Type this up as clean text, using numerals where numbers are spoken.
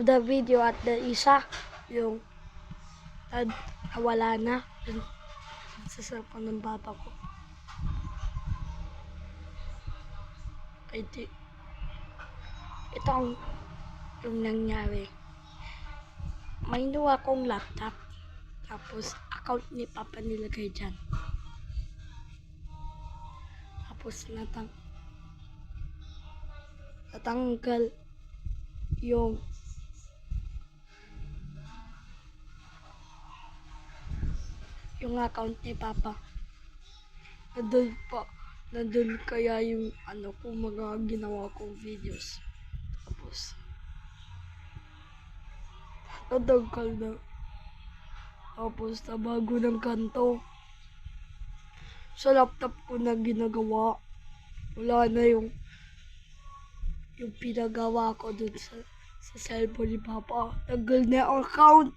The video at the isa, yung nawala na, yung sa cellphone ng papa ko. Ito ang yung nangyari. May nuwa akong laptop, tapos account ni papa nilagay dyan. Tapos natanggal yung account ni papa. Nandun kaya yung kung mga ginawa kong videos. Tapos natanggal na. Tapos nabago ng kanto. Sa laptop ko na ginagawa. Wala na yung pinagawa ko dun sa cellphone ni papa. Tanggal na yung account.